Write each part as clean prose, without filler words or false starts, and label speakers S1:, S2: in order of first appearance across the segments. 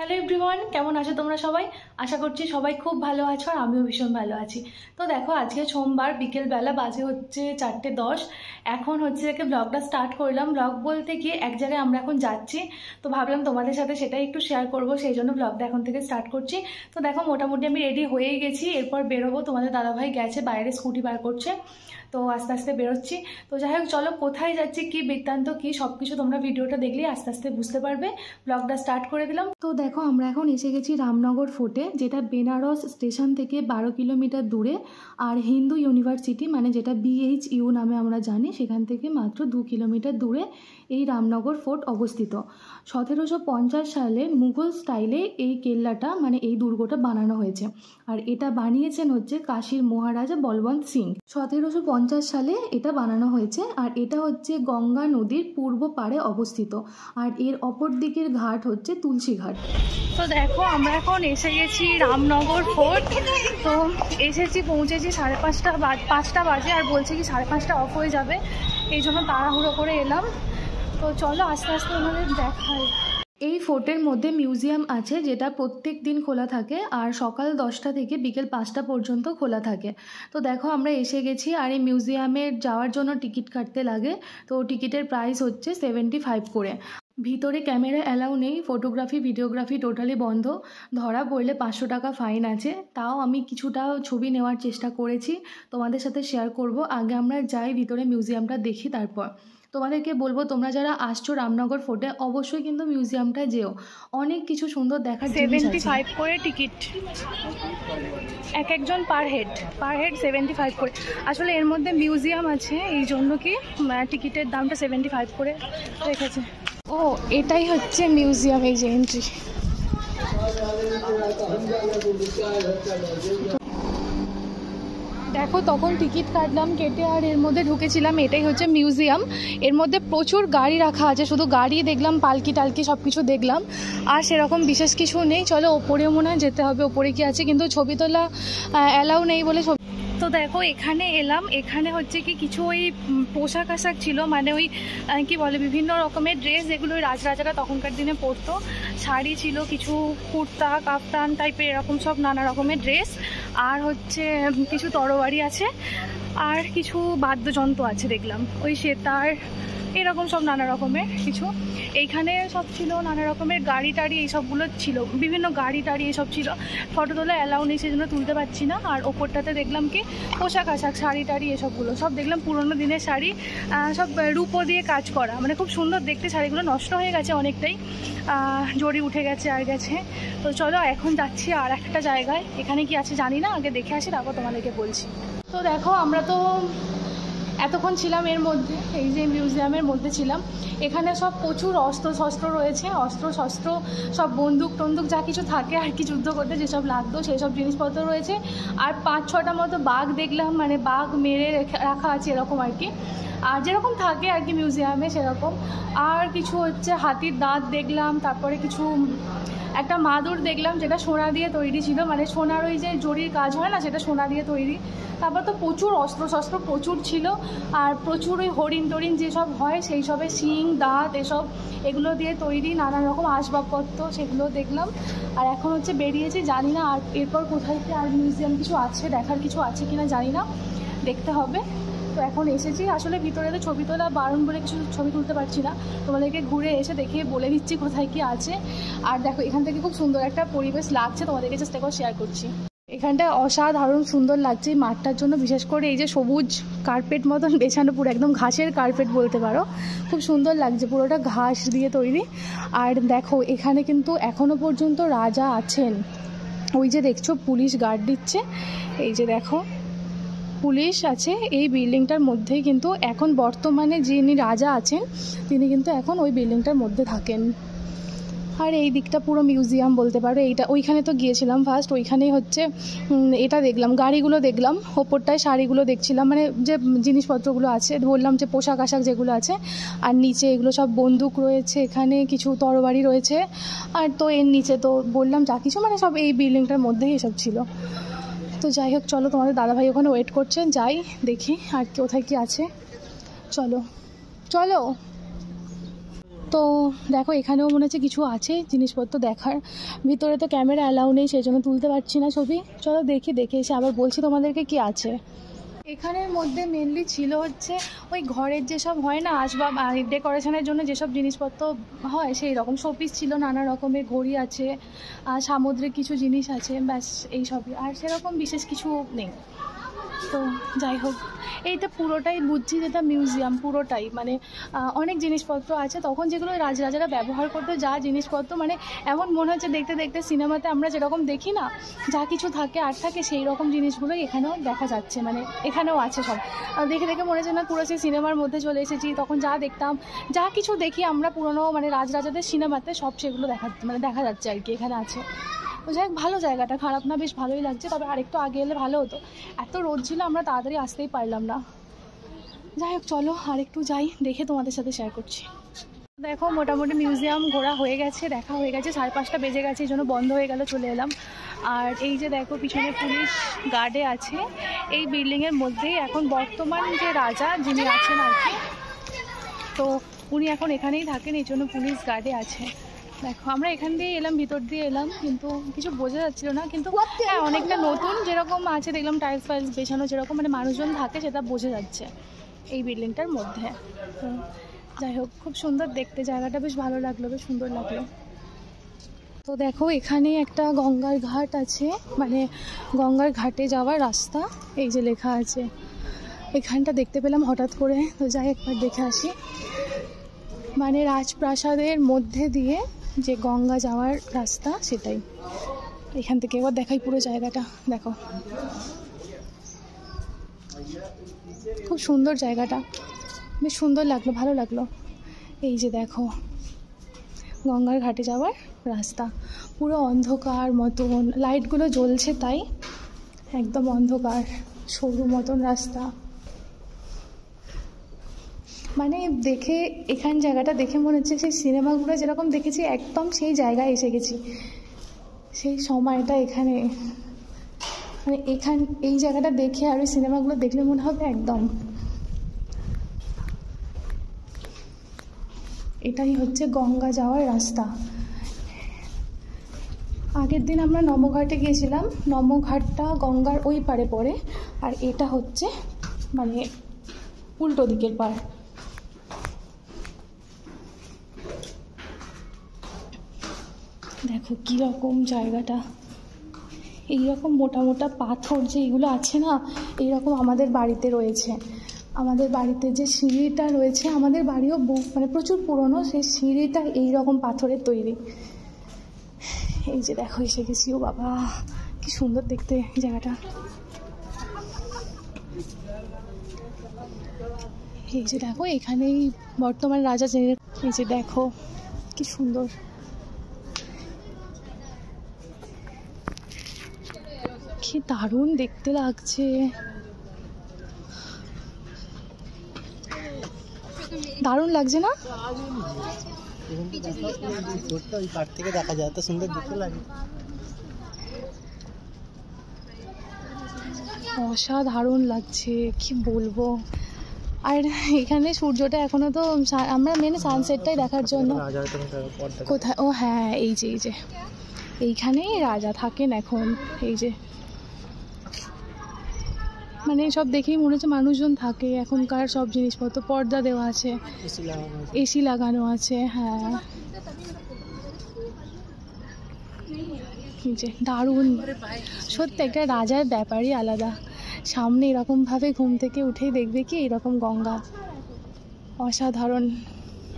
S1: Hello everyone, কেমন আছো তোমরা সবাই? আশা করছি সবাই খুব ভালো আছো আর আমিও ভীষণ ভালো আছি। তো দেখো, আজকে সোমবার বিকেলবেলা, বাজে হচ্ছে 4:10। এখন হচ্ছে ব্লগটা স্টার্ট করলাম। ব্লগ বলতে গিয়ে এক জায়গায় আমরা এখন যাচ্ছি, তো ভাবলাম তোমাদের সাথে সেটাই একটু শেয়ার করব, সেই জন্য ব্লগটা এখন থেকে স্টার্ট করছি। তো দেখো, মোটামুটি আমি রেডি হয়েই গেছি, এরপর বেরোবো। তোমাদের দাদাভাই গেছে বাইরে, স্কুটি বার করছে, তো আস্তে আস্তে বেরোচ্ছি। তো যাই হোক, চলো কোথায় যাচ্ছি, কি বৃত্তান্ত, কি সব কিছু তোমরা ভিডিওটা দেখলেই আস্তে আস্তে বুঝতে পারবে। ব্লগটা স্টার্ট করে দিলাম। তো দেখো, আমরা এখন এসে গেছি রামনগর ফোর্টে, যেটা বেনারস স্টেশন থেকে 12 কিলোমিটার দূরে। আর হিন্দু ইউনিভার্সিটি, মানে যেটা BHU নামে আমরা জানি, সেখান থেকে মাত্র 2 কিলোমিটার দূরে এই রামনগর ফোর্ট অবস্থিত। 1750 সালে মুঘল স্টাইলে এই কেল্লাটা, মানে এই দুর্গটা বানানো হয়েছে। আর এটা বানিয়েছেন হচ্ছে কাশীর মহারাজা বলবন্ত সিং। 1750 সালে এটা বানানো হয়েছে। আর এটা হচ্ছে গঙ্গা নদীর পূর্ব পাড়ে অবস্থিত। আর এর অপর দিকের ঘাট হচ্ছে তুলসী ঘাট। তো দেখো, আমরা এখন এসে গেছি রামনগর ফোর্ট। তো এসেছি, পৌঁছেছি 5:30 বাজে, আর বলছে কি 5:30 অফ হয়ে যাবে, এই জন্য তাড়াহুড়ো করে এলাম। তো চলো আস্তে আস্তে ওনাদের দেখাই। এই ফোর্টের মধ্যে মিউজিয়াম আছে, যেটা প্রত্যেক দিন খোলা থাকে, আর সকাল 10টা থেকে বিকেল 5টা পর্যন্ত খোলা থাকে। তো দেখো, আমরা এসে গেছি। আর এই মিউজিয়ামে যাওয়ার জন্য টিকিট কাটতে লাগে। তো টিকিটের প্রাইস হচ্ছে 75 করে। ভিতরে ক্যামেরা অ্যালাউ নেই, ফটোগ্রাফি ভিডিওগ্রাফি টোটালি বন্ধ। ধরা পড়লে 500 টাকা ফাইন আছে। তাও আমি কিছুটা ছবি নেওয়ার চেষ্টা করেছি, তোমাদের সাথে শেয়ার করব। আগে আমরা যাই ভিতরে, মিউজিয়ামটা দেখি, তারপর তোমাদেরকে বলবো, তোমরা যারা আসছো রামনগর ফোর্টে, অবশ্যই কিন্তু মিউজিয়ামটা যেও, অনেক কিছু সুন্দর দেখার জিনিস আছে। 75 করে টিকিট, একজন পার হেড 75 করে। আসলে এর মধ্যে মিউজিয়াম আছে, এই জন্য কি টিকিটের দামটা 75 করে রেখেছে। ও, এটাই হচ্ছে মিউজিয়াম, এই যে এন্ট্রি। দেখো, তখন টিকিট কাটলাম, কেটে আর এর মধ্যে ঢুকেছিলাম। এটাই হচ্ছে মিউজিয়াম। এর মধ্যে প্রচুর গাড়ি রাখা আছে, শুধু গাড়ি দেখলাম, পালকি টালকি সব কিছু দেখলাম। আর সেরকম বিশেষ কিছু নেই। চলো ওপরেও মনে হয় যেতে হবে, ওপরে কি আছে, কিন্তু ছবি তোলা অ্যালাউ নেই বলে ছবি। তো দেখো, এখানে এলাম। এখানে হচ্ছে কি কিছু ওই পোশাক আশাক ছিল, মানে ওই কি বলে, বিভিন্ন রকমের ড্রেস, যেগুলো ওই রাজরাজারা তখনকার দিনে পরতো। শাড়ি ছিল, কিছু কুর্তা কাফতান টাইপের, এরকম সব নানা রকমের ড্রেস। আর হচ্ছে কিছু তরবারি আছে, আর কিছু বাদ্যযন্ত্র আছে দেখলাম, ওই সেতার, এরকম সব নানা রকমের কিছু। এইখানে সব ছিল নানা রকমের গাড়ি টাড়ি, এইসবগুলো ছিল, বিভিন্ন গাড়ি টাড়ি এইসব ছিল। ফটো তোলা অ্যালাউ নেই, সেই জন্য তুলতে পারছি না। আর ওপরটাতে দেখলাম কি পোশাক আশাক, শাড়ি টাড়ি এসবগুলো সব দেখলাম, পুরোনো দিনের শাড়ি, সব রূপো দিয়ে কাজ করা, মানে খুব সুন্দর দেখতে। শাড়িগুলো নষ্ট হয়ে গেছে অনেকটাই, জড়ি উঠে গেছে আর গেছে। তো চলো এখন যাচ্ছি আর একটা জায়গায়, এখানে কি আছে জানি না, আগে দেখে আসি, তারপর তোমাদেরকে বলছি। তো দেখো, আমরা তো এতক্ষণ ছিলাম এর মধ্যে, এই যে মিউজিয়ামের মধ্যে ছিলাম। এখানে সব প্রচুর অস্ত্র শস্ত্র রয়েছে, অস্ত্র শস্ত্র সব, বন্দুক টন্দুক যা কিছু থাকে আর কি, যুদ্ধ করতে যেসব লাগতো সেই সব জিনিসপত্র রয়েছে। আর 5-6টা মতো বাঘ দেখলাম, মানে বাঘ মেরে রাখা আছে এরকম আর কি, আর যেরকম থাকে আর কি মিউজিয়ামে সেরকম। আর কিছু হচ্ছে হাতির দাঁত দেখলাম, তারপরে কিছু একটা মাদুর দেখলাম, যেটা সোনা দিয়ে তৈরি ছিল, মানে সোনার ওই যে জরির কাজ হয় না, সেটা সোনা দিয়ে তৈরি। তারপর তো প্রচুর অস্ত্র শস্ত্র প্রচুর ছিল, আর প্রচুর ওই হরিণ টরিণ যেসব হয় সেই সবে শিং দাঁত এসব, এগুলো দিয়ে তৈরি নানান রকম আসবাবপত্র, সেগুলো দেখলাম। আর এখন হচ্ছে বেরিয়েছি, জানি না আর এরপর কোথায় কি আর মিউজিয়াম কিছু আছে, দেখার কিছু আছে কিনা জানি না, দেখতে হবে। তো এখন এসেছি, আসলে ভিতরে তো ছবি তোলা বারণ বলে কিছু ছবি তুলতে পারছি না, তোমাদেরকে ঘুরে এসে দেখিয়ে বলে দিচ্ছি কোথায় কি আছে। আর দেখো, এখান থেকে খুব সুন্দর একটা পরিবেশ লাগছে, তোমাদেরকে জাস্ট একবার শেয়ার করছি। এখানটা অসাধারণ সুন্দর লাগছে এই মাঠটার জন্য, বিশেষ করে এই যে সবুজ কার্পেট মতন বেছানো, পুরো একদম ঘাসের কার্পেট বলতে পারো, খুব সুন্দর লাগছে, পুরোটা ঘাস দিয়ে তৈরি। আর দেখো, এখানে কিন্তু এখনো পর্যন্ত রাজা আছেন, ওই যে দেখছো পুলিশ গার্ড দিচ্ছে, এই যে দেখো পুলিশ আছে এই বিল্ডিংটার মধ্যেই। কিন্তু এখন বর্তমানে যিনি রাজা আছেন তিনি কিন্তু এখন ওই বিল্ডিংটার মধ্যে থাকেন। আর এই দিকটা পুরো মিউজিয়াম বলতে পারো। এইটা ওইখানে তো গিয়েছিলাম ফার্স্ট, ওইখানেই হচ্ছে এটা দেখলাম, গাড়িগুলো দেখলাম, ওপরটায় শাড়িগুলো দেখছিলাম, মানে যে জিনিসপত্রগুলো আছে, বললাম যে পোশাক আশাক যেগুলো আছে। আর নিচে এগুলো সব বন্দুক রয়েছে, এখানে কিছু তরবারি রয়েছে। আর তো এর নিচে তো বললাম যা কিছু, মানে সব এই বিল্ডিংটার মধ্যেই এসব ছিল। তো যাই হোক, চলো, তোমাদের দাদাভাই ওখানে ওয়েট করছেন, যাই দেখি আর কোথায় কি আছে। চলো চলো। তো দেখো এখানেও মনে হচ্ছে কিছু আছে জিনিসপত্র দেখার। ভিতরে তো ক্যামেরা অ্যালাউ নেই, সেই জন্য তুলতে পারছি না ছবি। চলো দেখে এসে আবার বলছি তোমাদেরকে কি আছে। এখানের মধ্যে মেনলি ছিল হচ্ছে ওই ঘরের যেসব হয় না আসবাব ডেকোরেশনের জন্য যেসব জিনিসপত্র হয় সেই রকম শোপিস ছিল, নানা রকমের ঘড়ি আছে, সামুদ্রিক কিছু জিনিস আছে, ব্যাস এইসবই, আর সেরকম বিশেষ কিছু নেই। তো যাই হোক, এইটা পুরোটাই বুঝছি যেটা মিউজিয়াম, পুরোটাই মানে অনেক জিনিসপত্র আছে তখন যেগুলো রাজরাজারা ব্যবহার করতো, যা জিনিসপত্র মানে এমন মনে হচ্ছে দেখতে দেখতে সিনেমাতে আমরা যেরকম দেখি না যা কিছু থাকে আর থাকে, সেই রকম জিনিসগুলোই এখানেও দেখা যাচ্ছে, মানে এখানেও আছে সব। দেখে দেখে মনে হচ্ছে না পুরো সেই সিনেমার মধ্যে চলে এসেছি। তখন যা দেখতাম, যা কিছু দেখি আমরা পুরোনো মানে রাজরাজাদের সিনেমাতে, সব সেগুলো দেখা যাচ্ছে আর কি, এখানে আছে। তো যাই হোক, ভালো জায়গাটা, খারাপ না, বেশ ভালোই লাগছে। তবে আরেকটু আগে এলে ভালো হতো, এত রোদ ছিল আমরা তাড়াতাড়ি আসতেই পারলাম না। যাই হোক চলো আরেকটু যাই, দেখে তোমাদের সাথে শেয়ার করছি। দেখো মোটামুটি মিউজিয়াম ঘোরা হয়ে গেছে, দেখা হয়ে গেছে, 5:30 বেজে গেছে, এই জন্য বন্ধ হয়ে গেল, চলে এলাম। আর এই যে দেখো পিছনে পুলিশ গার্ডে আছে। এই বিল্ডিংয়ের মধ্যেই এখন বর্তমান যে রাজা যিনি আছেন আর কি, তো উনি এখন এখানেই থাকেন, এই জন্য পুলিশ গার্ডে আছে। দেখো আমরা এখান দিয়ে এলাম, ভিতর দিয়ে এলাম, কিন্তু কিছু বোঝা যাচ্ছিল না, কিন্তু হ্যাঁ অনেকটা নতুন যেরকম আছে দেখলাম, টাইলস ফাইলস বেছানো যেরকম মানে মানুষজন থাকে সেটা বোঝা যাচ্ছে এই বিল্ডিংটার মধ্যে। তো যাই হোক, খুব সুন্দর দেখতে, জায়গাটা বেশ ভালো লাগলো, বেশ সুন্দর লাগলো। তো দেখো এখানে একটা গঙ্গার ঘাট আছে, মানে গঙ্গার ঘাটে যাওয়ার রাস্তা, এই যে লেখা আছে। এখানটা দেখতে পেলাম হঠাৎ করে, তো যাই একবার দেখে আসি। মানে রাজপ্রাসাদের মধ্যে দিয়ে যে গঙ্গা যাওয়ার রাস্তা, সেটাই। এখান থেকে এবার দেখাই পুরো জায়গাটা, দেখো খুব সুন্দর জায়গাটা, বেশ সুন্দর লাগলো, ভালো লাগলো। এই যে দেখো গঙ্গার ঘাটে যাওয়ার রাস্তা, পুরো অন্ধকার মতন, লাইটগুলো জ্বলছে তাই একদম অন্ধকার, সরু মতন রাস্তা। মানে দেখে এখান জায়গাটা দেখে মনে হচ্ছে সেই সিনেমাগুলো যেরকম দেখেছি একদম সেই জায়গায় এসে গেছি, সেই সময়টা এখানে, মানে এই জায়গাটা দেখে আর ওই সিনেমাগুলো দেখলে মনে হবে একদম এটাই হচ্ছে গঙ্গা যাওয়ার রাস্তা। আগের দিন আমরা নমঘাটে গিয়েছিলাম, নমঘাটটা গঙ্গার ওই পারে পড়ে, আর এটা হচ্ছে মানে উল্টো দিকের পার। দেখো কীরকম জায়গাটা, এইরকম মোটা মোটা পাথর যে এগুলো আছে না, এইরকম আমাদের বাড়িতে রয়েছে। আমাদের বাড়িতে যে সিঁড়িটা রয়েছে, আমাদের বাড়িও মানে প্রচুর পুরনো, সেই সিঁড়িটা এইরকম পাথরের তৈরি। এই যে দেখো এসে গেছি, ও বাবা কি সুন্দর দেখতে জায়গাটা। এই যে দেখো এখানেই বর্তমান রাজা জেনে, এই যে দেখো কি সুন্দর, কি দারুণ দেখতে লাগছে, দারুণ লাগছে না? দেখা যায় তো সুন্দর দেখতে লাগে, অসাধারণ লাগছে, কি বলবো। আর এখানে সূর্যটা এখনো তো, আমরা মেনে সানসেটটাই দেখার জন্য কোথায়, ও হ্যাঁ এই যে এইখানেই রাজা থাকেন এখন। এই যে মানে সব দেখেই মনে হচ্ছে মানুষজন থাকে, এখনকার সব জিনিসপত্র পর্দা দেওয়া আছে, এসি লাগানো আছে, হ্যাঁ যে দারুণ, সত্যি একটা রাজার ব্যাপারই আলাদা। সামনে এরকমভাবে ঘুম থেকে উঠেই দেখবে কি এরকম গঙ্গা, অসাধারণ।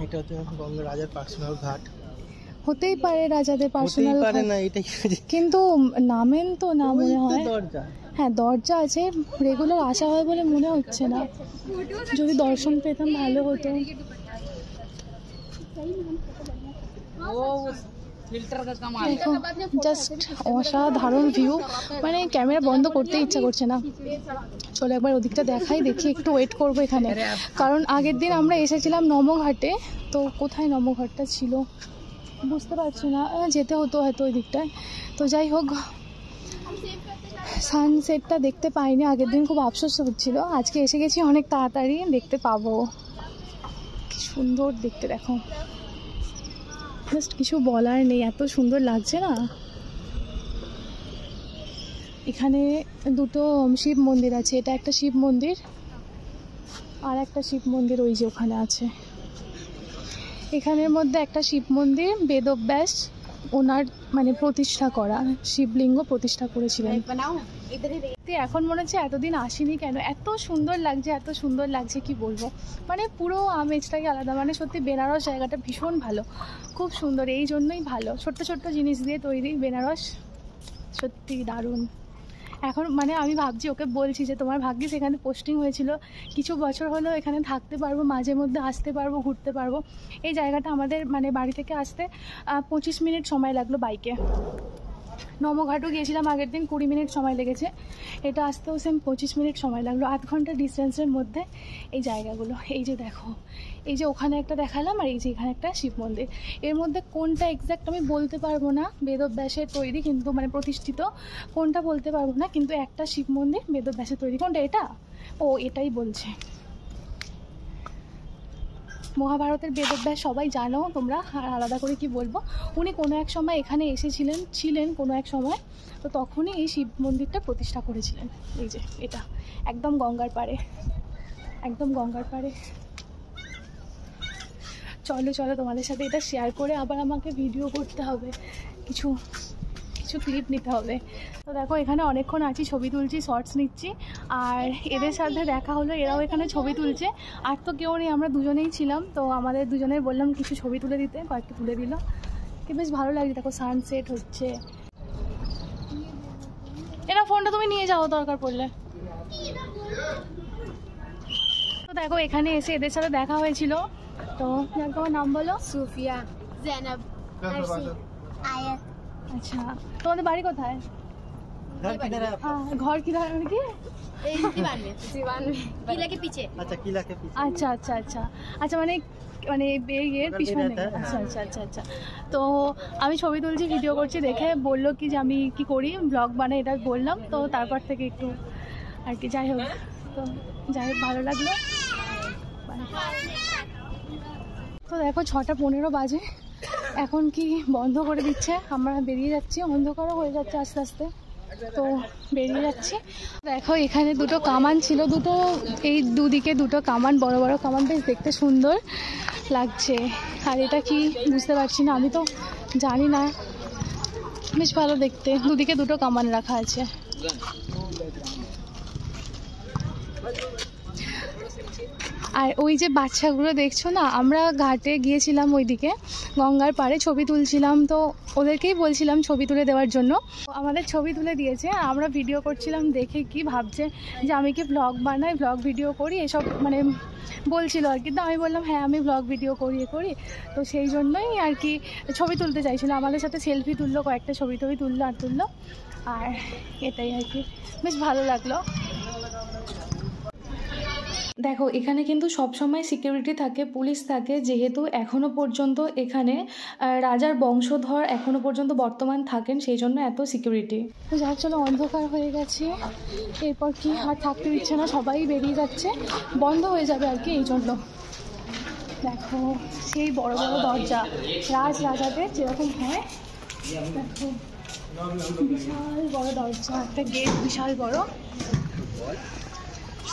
S1: এটা হচ্ছে গঙ্গা রাজার পার্সোনাল ঘাট, হতেই পারে রাজাদের পার্সোনাল ঘাট, কিন্তু নামেন তো না মনে হয়। হ্যাঁ দরজা আছে, রেগুলার আসা হয় বলে মনে হচ্ছে না, যদি দর্শন পেতাম ভালো হতো। দেখো জাস্ট অসাধারণ ভিউ, মানে ক্যামেরা বন্ধ করতে ইচ্ছা করছে না। চলো একবার ওদিকটা দেখাই, দেখি একটু ওয়েট করবো এখানে, কারণ আগের দিন আমরা এসেছিলাম নমঘাটে, তো কোথায় নমঘাটটা ছিল বুঝতে পারছি না, যেতে হতো হয়তো ওই দিকটায়। তো যাই হোক, সানসেটটা দেখতে পাইনি আগের দিন, খুব আফসোস হচ্ছিল। আজকে এসে গেছি অনেক তাড়াতাড়ি, দেখতে পাবো। কি সুন্দর দেখতে দেখো, জাস্ট কিছু বলার নেই, এত সুন্দর লাগছে না। এখানে দুটো শিব মন্দির আছে, এটা একটা শিব মন্দির আর একটা শিব মন্দির ওই যে ওখানে আছে। এখানের মধ্যে একটা শিব মন্দির বেদব্যাস ওনার মানে প্রতিষ্ঠা করা, শিবলিঙ্গ প্রতিষ্ঠা করেছিলেন। এখন মনে হচ্ছে এতদিন আসিনি কেন, এত সুন্দর লাগছে, এত সুন্দর লাগছে কি বলবো, মানে পুরো আমেজটাই আলাদা। মানে সত্যি বেনারস জায়গাটা ভীষণ ভালো, খুব সুন্দর, এই জন্যই ভালো। ছোট্ট ছোট্ট জিনিস দিয়ে তৈরি বেনারস, সত্যি দারুণ। এখন মানে আমি ভাবছি, ওকে বলছি যে তোমার ভাগ্যিস এখানে পোস্টিং হয়েছিল, কিছু বছর হলেও এখানে থাকতে পারবো, মাঝে মধ্যে আসতে পারবো, ঘুরতে পারবো। এই জায়গাটা আমাদের মানে বাড়ি থেকে আসতে 25 মিনিট সময় লাগলো বাইকে। নমঘাটও গিয়েছিলাম আগের দিন, 20 মিনিট সময় লেগেছে। এটা আসতেও সেম 25 মিনিট সময় লাগলো। 8 ঘন্টা ডিস্টেন্সের মধ্যে এই জায়গাগুলো। এই যে দেখো, এই যে ওখানে একটা দেখালাম আর এই যে এখানে একটা শিব মন্দির। এর মধ্যে কোনটা এক্স্যাক্ট আমি বলতে পারবো না, বেদব্যাসের তৈরি কিন্তু মানে প্রতিষ্ঠিত, কোনটা বলতে পারবো না, কিন্তু একটা শিব মন্দির বেদব্যাসের তৈরি। কোনটা এটা? ও এটাই বলছে। মহাভারতের বেদব্যাস সবাই জানো তোমরা, আর আলাদা করে কি বলবো। উনি কোনো এক সময় এখানে ছিলেন কোনো এক সময়, তো তখনই এই শিব মন্দিরটা প্রতিষ্ঠা করেছিলেন। এই যে এটা একদম গঙ্গার পাড়ে, একদম গঙ্গার পাড়ে। চলো চলো তোমাদের সাথে এটা শেয়ার করে আবার আমাকে ভিডিও করতে হবে, কিছু ক্লিপ নিতে হবে। তো দেখো এখানে অনেকক্ষণ আছি, ছবি তুলছি, শর্টস নিচ্ছি, আর এদের সাথে দেখা হলো, এরাও এখানে ছবি তুলছে। আর তো কেউ নেই, আমরা দুজনেই ছিলাম, তো আমাদের দুজনের বললাম কিছু ছবি তুলে দিতে, কয়েকটা তুলে দিল, কি বেশ ভালো লাগছে। দেখো সানসেট হচ্ছে। এরা ফোনটা তুমি নিয়ে যাও দরকার পড়লে। তো দেখো এখানে এসে এদের সাথে দেখা হয়েছিল। তো তোমার নাম বলো?
S2: সুফিয়া, জैनब, আয়াত।
S1: আচ্ছা, তোমাদের বাড়ি কোথায়? घर किधर মানে কি?
S2: दीवान में किला के पीछे। अच्छा किला के पीछे।
S1: আচ্ছা আচ্ছা আচ্ছা আচ্ছা, মানে মানে এর পিছনে। আচ্ছা আচ্ছা আচ্ছা আচ্ছা। তো আমি ছবি তুলছি, ভিডিও করছি, দেখে বললো কি যে আমি কি করি, ব্লগ বানাই, এটা বললাম। তো তারপর থেকে একটু আর কি, যাই হোক, তো যাই হোক ভালো লাগলো। তো দেখো 6:15 বাজে, এখন কি বন্ধ করে দিচ্ছে, আমরা বেরিয়ে যাচ্ছি, অন্ধকারও হয়ে যাচ্ছে আস্তে আস্তে, তো বেরিয়ে যাচ্ছি। দেখো এখানে দুটো কামান ছিল, এই দুদিকে দুটো কামান, বড় বড় কামান, বেশ দেখতে সুন্দর লাগছে। আর এটা কি বুঝতে পারছি না, আমি তো জানি না, বেশ ভালো দেখতে, দুদিকে দুটো কামান রাখা আছে। আর ওই যে বাচ্চাগুলো দেখছো না, আমরা ঘাটে গিয়েছিলাম ওইদিকে গঙ্গার পাড়ে, ছবি তুলছিলাম, তো ওদেরকেই বলছিলাম ছবি তুলে দেওয়ার জন্য, আমাদের ছবি তুলে দিয়েছে। আমরা ভিডিও করছিলাম, দেখে কি ভাবছে যে আমি কি ব্লগ বানাই, ব্লগ ভিডিও করি, এসব মানে বলছিল আর কি। তো আমি বললাম হ্যাঁ আমি ব্লগ ভিডিও করি, তো সেই জন্যই আর কি ছবি তুলতে চাইছিল, আমাদের সাথে সেলফি তুললো, কয়েকটা ছবি তুললো, আর এটাই আর কি, বেশ ভালো লাগলো। দেখো এখানে কিন্তু সবসময় সিকিউরিটি থাকে, পুলিশ থাকে, যেহেতু এখনও পর্যন্ত এখানে রাজার বংশধর এখনও পর্যন্ত বর্তমান থাকেন, সেই জন্য এত সিকিউরিটি। তো যার চলো অন্ধকার হয়ে গেছে, এরপর কি আর থাকতে দিচ্ছে না, সবাই বেরিয়ে যাচ্ছে, বন্ধ হয়ে যাবে আর কি, এই জন্য। দেখো সেই বড় বড় দরজা, রাজাদের যেরকম হয়, দেখো বিশাল বড় দরজা, একটা গেট বিশাল বড়,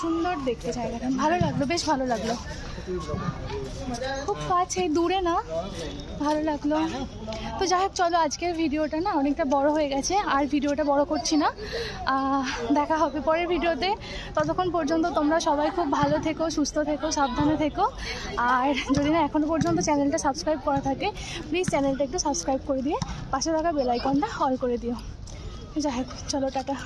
S1: সুন্দর দেখতে জায়গাটা, ভালো লাগলো, বেশ ভালো লাগলো, খুব কাছে, দূরে না, ভালো লাগলো। তো যাই হোক চলো, আজকের ভিডিওটা না অনেকটা বড় হয়ে গেছে, আর ভিডিওটা বড় করছি না, দেখা হবে পরের ভিডিওতে। ততক্ষণ পর্যন্ত তোমরা সবাই খুব ভালো থেকো, সুস্থ থেকো, সাবধানে থেকো, আর যদি না এখনও পর্যন্ত চ্যানেলটা সাবস্ক্রাইব করা থাকে, প্লিজ চ্যানেলটা একটু সাবস্ক্রাইব করে দিয়ে পাশে থাকা বেল আইকনটা অল করে দিও। যাই হোক চলো, টাটা।